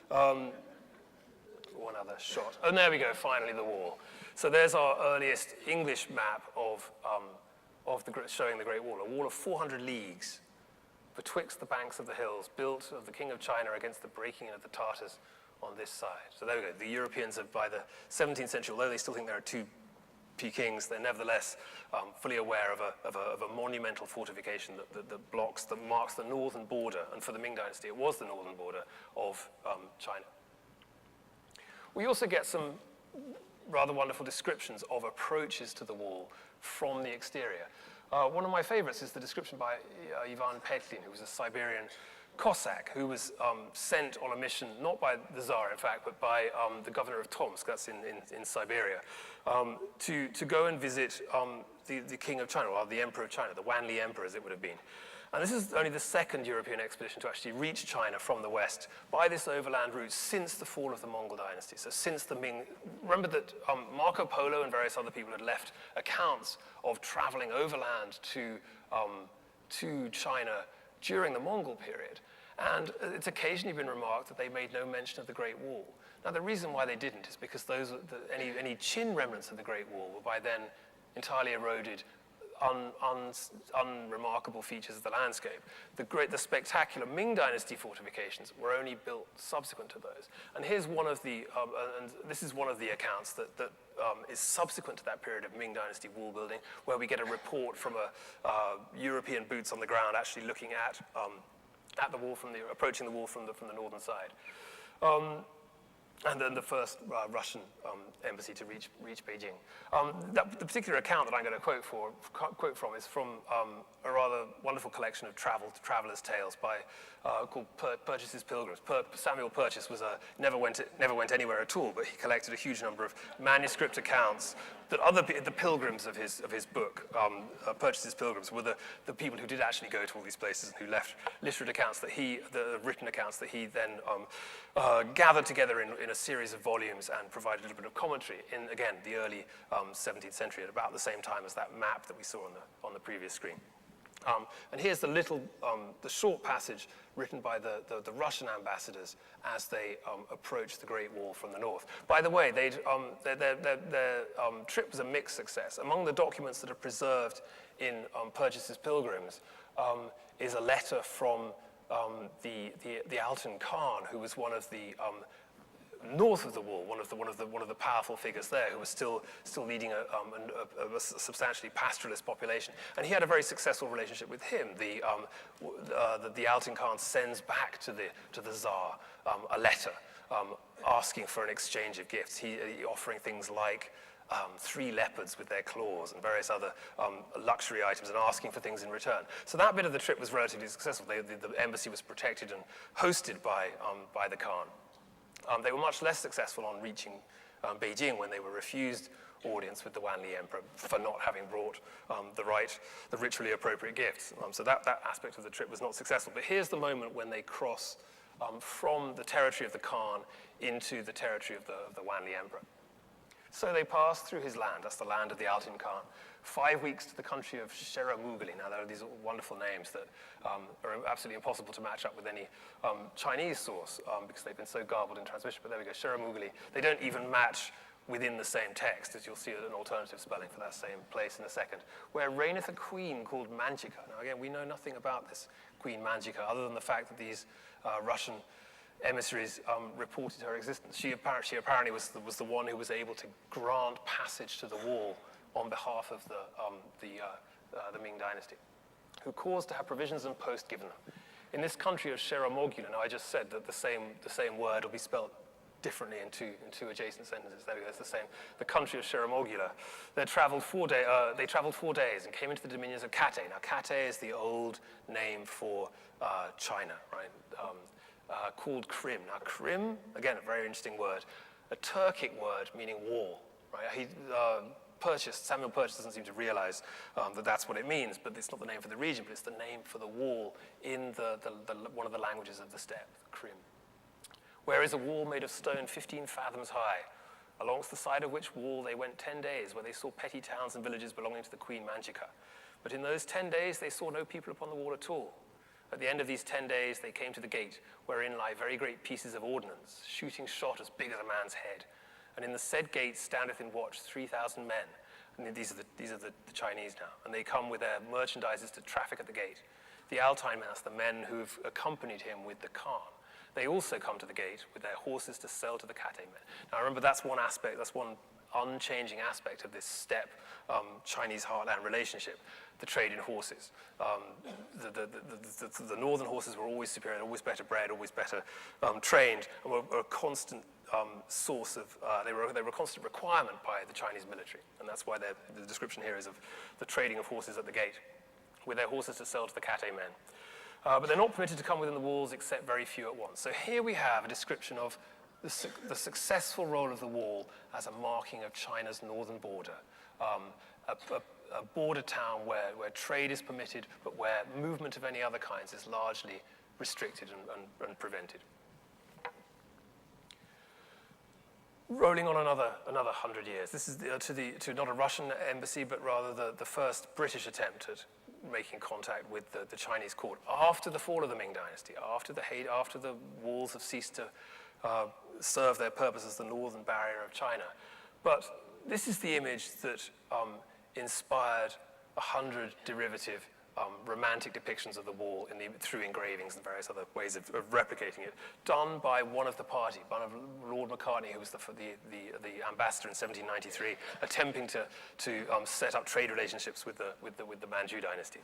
One other shot. And there we go, finally the wall. So there's our earliest English map showing the Great Wall, a wall of 400 leagues betwixt the banks of the hills, built of the King of China against the breaking in of the Tartars on this side. So there we go. The Europeans have, by the 17th century, although they still think there are two Pekings, they're nevertheless fully aware of a monumental fortification that marks the northern border, and for the Ming Dynasty, it was the northern border of China. We also get some rather wonderful descriptions of approaches to the wall from the exterior. One of my favorites is the description by Ivan Petlin, who was a Siberian Cossack who was sent on a mission, not by the Tsar, in fact, but by the governor of Tomsk, that's in Siberia, to go and visit the King of China, or the Emperor of China, the Wanli Emperor, as it would have been. And this is only the second European expedition to actually reach China from the west by this overland route since the fall of the Mongol dynasty. So since the Ming, remember that Marco Polo and various other people had left accounts of traveling overland to China during the Mongol period. And it's occasionally been remarked that they made no mention of the Great Wall. Now, the reason why they didn't is because any Qin remnants of the Great Wall were by then entirely eroded, unremarkable features of the landscape. The spectacular Ming Dynasty fortifications were only built subsequent to those. And here's one of the, and this is one of the accounts that is subsequent to that period of Ming Dynasty wall building, where we get a report from a European boots on the ground actually looking at the wall approaching the wall from the northern side. And then the first Russian embassy to reach Beijing. The particular account that I'm going to quote from is from a rather wonderful collection of travelers' tales called Purchas's Pilgrims. Samuel Purchas never went anywhere at all, but he collected a huge number of manuscript accounts that the pilgrims of his book, Purchas's Pilgrims, were the people who did actually go to all these places and who left literate accounts the written accounts that he then gathered together in a series of volumes and provided a little bit of commentary in, again, the early 17th century, at about the same time as that map that we saw on the previous screen. And here's the short passage written by the Russian ambassadors as they approached the Great Wall from the north. By the way, their trip was a mixed success. Among the documents that are preserved in Purchas's Pilgrims is a letter from the Altan Khan, who was one of the north of the wall, one of the powerful figures there, who was still leading a substantially pastoralist population, and he had a very successful relationship with him. The Altan Khan sends back to the Tsar a letter asking for an exchange of gifts. He offering things like 3 leopards with their claws and various other luxury items, and asking for things in return. So that bit of the trip was relatively successful. The embassy was protected and hosted by the Khan. They were much less successful on reaching Beijing when they were refused audience with the Wanli Emperor for not having brought the ritually appropriate gifts. So that aspect of the trip was not successful. But here's the moment when they cross from the territory of the Khan into the territory of the Wanli Emperor. So they pass through his land, that's the land of the Altan Khan, 5 weeks to the country of Sheramugli. Now, there are these wonderful names that are absolutely impossible to match up with any Chinese source because they've been so garbled in transmission. But there we go, Sheramugli. They don't even match within the same text, as you'll see an alternative spelling for that same place in a second, where reigneth a queen called Manjika. Now, again, we know nothing about this Queen Manjika other than the fact that these Russian emissaries reported her existence. She apparently was the one who was able to grant passage to the wall on behalf of the Ming Dynasty, who caused to have provisions and post given them. In this country of Sheramogula, now I just said that the same word will be spelled differently in two adjacent sentences. There we go, it's the same. The country of Sheramogula. They traveled 4 days and came into the dominions of Kate. Now, Kate is the old name for China, right? Called Krim. Now, Krim, again, a very interesting word, a Turkic word meaning wall, right? Samuel Purchas doesn't seem to realize that that's what it means, but it's not the name for the region, but it's the name for the wall in one of the languages of the steppe, Krim. Where is a wall made of stone 15 fathoms high, alongst the side of which wall they went 10 days, where they saw petty towns and villages belonging to the Queen Manjika. But in those 10 days they saw no people upon the wall at all. At the end of these 10 days, they came to the gate, wherein lie very great pieces of ordnance, shooting shot as big as a man's head. And in the said gate standeth in watch 3,000 men. And these are the Chinese now. And they come with their merchandises to traffic at the gate. The Altine men, that's the men who've accompanied him with the Khan. They also come to the gate with their horses to sell to the Cathay men. Now remember, that's one aspect, that's one unchanging aspect of this steppe Chinese heartland relationship, the trade in horses. The northern horses were always superior, always better bred, always better trained, and were a constant source of, they were a constant requirement by the Chinese military. And that's why the description here is of the trading of horses at the gate, with their horses to sell to the Cathay men. But they're not permitted to come within the walls except very few at once. So here we have a description of the successful role of the wall as a marking of China's northern border, a border town where trade is permitted, but where movement of any other kinds is largely restricted and prevented. Rolling on another 100 years. This is to not a Russian embassy, but rather the first British attempt at making contact with the Chinese court after the fall of the Ming Dynasty, after the walls have ceased to serve their purpose as the northern barrier of China. But this is the image that inspired 100 derivative romantic depictions of the wall through engravings and various other ways of replicating it, done by one of the party, one of Lord Macartney, who was the ambassador in 1793, attempting to set up trade relationships with the Manchu dynasty,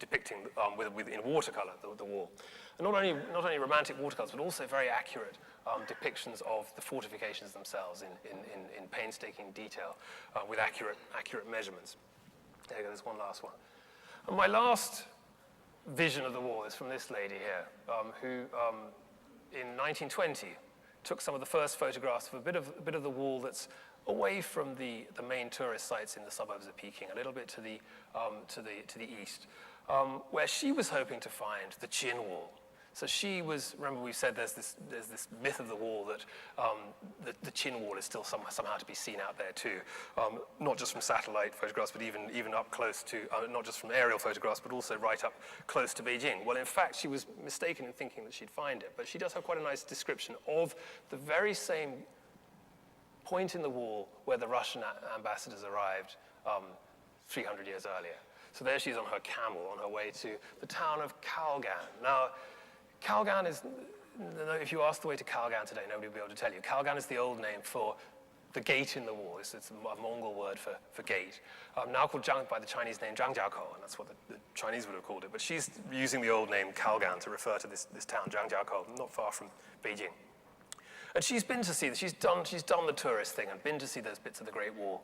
depicting in watercolor the wall. And not only romantic watercolors, but also very accurate depictions of the fortifications themselves in painstaking detail with accurate measurements. There you go, there's one last one. And my last vision of the wall is from this lady here, who in 1920 took some of the first photographs of a bit of the wall that's away from the main tourist sites in the suburbs of Peking, a little bit to the east, where she was hoping to find the Qin wall. So she was, remember we said there's this myth of the wall that the Qin wall is still somehow to be seen out there too, not just from satellite photographs, but even up close to, not just from aerial photographs, but also right up close to Beijing. Well, in fact, she was mistaken in thinking that she'd find it, but she does have quite a nice description of the very same point in the wall where the Russian ambassadors arrived 300 years earlier. So there she is on her camel on her way to the town of Kalgan. Now, Kalgan is, if you ask the way to Kalgan today, nobody will be able to tell you. Kalgan is the old name for the gate in the wall. It's a Mongol word for gate. Now called by the Chinese name Zhangjiakou, and that's what the Chinese would have called it. But she's using the old name Kalgan to refer to this town, Zhangjiakou, not far from Beijing. And she's been to see, she's done the tourist thing and been to see those bits of the Great Wall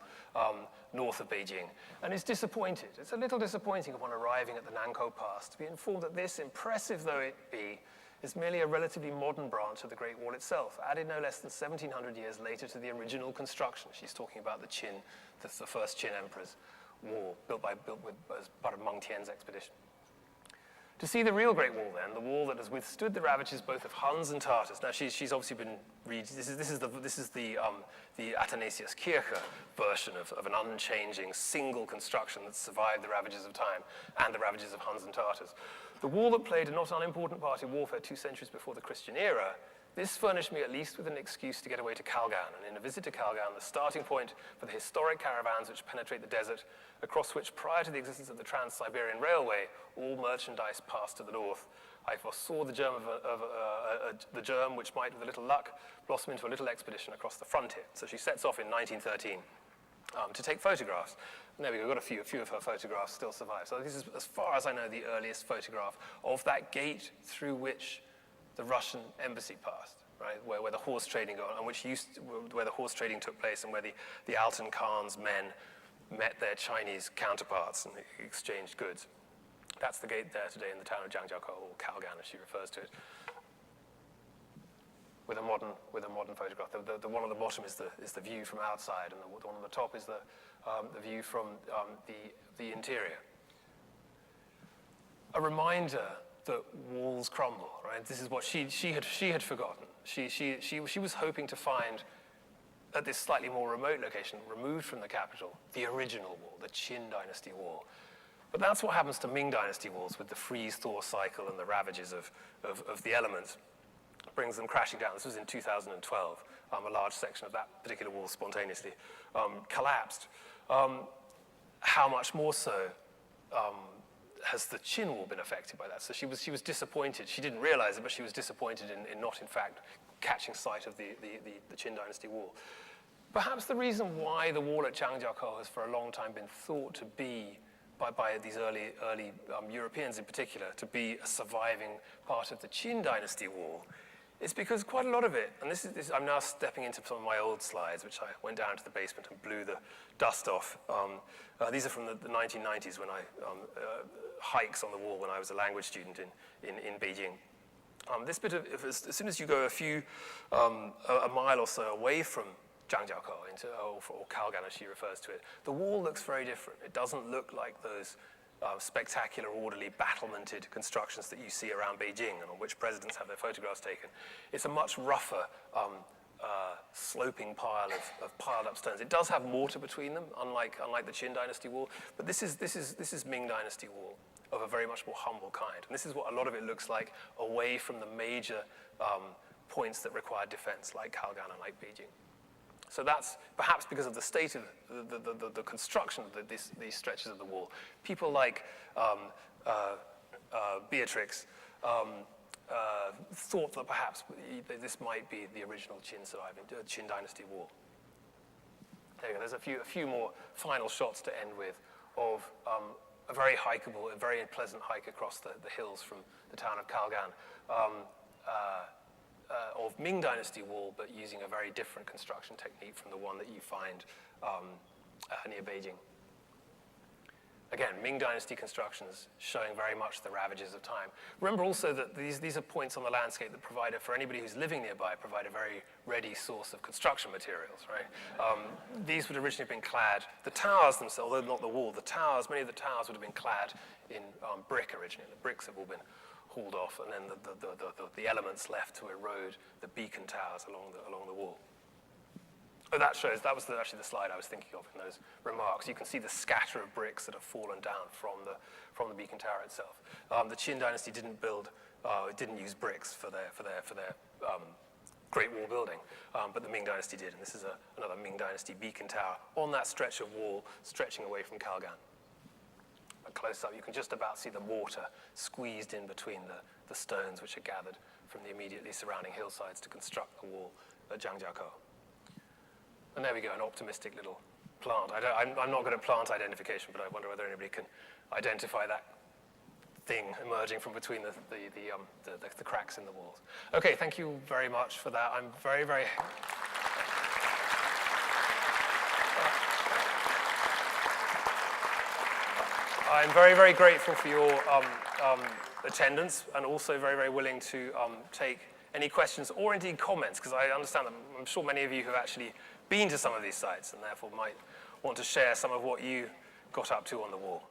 north of Beijing. And is disappointed. It's a little disappointing upon arriving at the Nankou Pass to be informed that this, impressive though it be, is merely a relatively modern branch of the Great Wall itself, added no less than 1,700 years later to the original construction. She's talking about the Qin, the first Qin emperor's wall, built as part of Meng Tian's expedition. To see the real Great Wall, then, the wall that has withstood the ravages both of Huns and Tartars. Now, she's obviously been this is the Athanasius Kirche version of an unchanging single construction that survived the ravages of time and the ravages of Huns and Tartars. The wall that played a not unimportant part in warfare 2 centuries before the Christian era. This furnished me at least with an excuse to get away to Kalgan, and in a visit to Kalgan, the starting point for the historic caravans which penetrate the desert, across which, prior to the existence of the Trans-Siberian Railway, all merchandise passed to the north. I foresaw the germ which might, with a little luck, blossom into a little expedition across the frontier. So she sets off in 1913 to take photographs. And there we go, got a few of her photographs still survive. So this is, as far as I know, the earliest photograph of that gate through which the Russian embassy passed, right, where the horse trading where the horse trading took place, and where the Altan Khan's men met their Chinese counterparts and exchanged goods. That's the gate there today in the town of Zhangjiakou, or Kalgan as she refers to it, with a modern photograph. The one on the bottom is the view from outside, and the one on the top is the view from the interior. A reminder that walls crumble, right? This is what she had forgotten. She was hoping to find, at this slightly more remote location, removed from the capital, the original wall, the Qin dynasty wall. But that's what happens to Ming Dynasty walls with the freeze-thaw cycle and the ravages of the elements. It brings them crashing down. This was in 2012. A large section of that particular wall spontaneously collapsed. How much more so has the Qin wall been affected by that? So she was disappointed. She didn't realize it, but she was disappointed in not, in fact, catching sight of the Qin Dynasty wall. Perhaps the reason why the wall at Zhangjiakou has for a long time been thought to be, by these early Europeans in particular, to be a surviving part of the Qin Dynasty wall, is because quite a lot of it, and I'm now stepping into some of my old slides, which I went down to the basement and blew the dust off. These are from the 1990s when hikes on the wall when I was a language student in Beijing. This bit of, as soon as you go a mile or so away from Zhangjiakou, or Kalgan as she refers to it, the wall looks very different. It doesn't look like those spectacular, orderly, battlemented constructions that you see around Beijing and on which presidents have their photographs taken. It's a much rougher, sloping pile of piled up stones. It does have mortar between them, unlike the Qin Dynasty wall, but this is Ming Dynasty wall of a very much more humble kind. And this is what a lot of it looks like away from the major points that require defense, like Kalgan and like Beijing. So that's perhaps because of the state of the construction of these stretches of the wall. People like Beatrix thought that perhaps this might be the original Qin Dynasty wall. There you go. There's a few more final shots to end with of a very hikeable, a very pleasant hike across the hills from the town of Kalgan. Of Ming Dynasty wall, but using a very different construction technique from the one that you find near Beijing. Again, Ming Dynasty constructions showing very much the ravages of time. Remember also that these are points on the landscape that provide, for anybody who's living nearby, provide a very ready source of construction materials, right? These would originally have been clad, the towers themselves, although not the wall, many of the towers would have been clad in brick originally. The bricks have all been hauled off, and then the elements left to erode the beacon towers along the wall. Oh, that was actually the slide I was thinking of in those remarks. You can see the scatter of bricks that have fallen down from the beacon tower itself. The Qin Dynasty didn't use bricks for their Great Wall building, but the Ming Dynasty did, and this is another Ming Dynasty beacon tower on that stretch of wall stretching away from Kalgan. Close up, you can just about see the mortar squeezed in between the stones which are gathered from the immediately surrounding hillsides to construct the wall at Zhangjiakou. And there we go, an optimistic little plant. I'm not good at plant identification, but I wonder whether anybody can identify that thing emerging from between the cracks in the walls. Okay, thank you very much for that. I'm very, very... I'm very, very grateful for your attendance, and also very, very willing to take any questions or indeed comments, because I understand that I'm sure many of you have actually been to some of these sites and therefore might want to share some of what you got up to on the wall.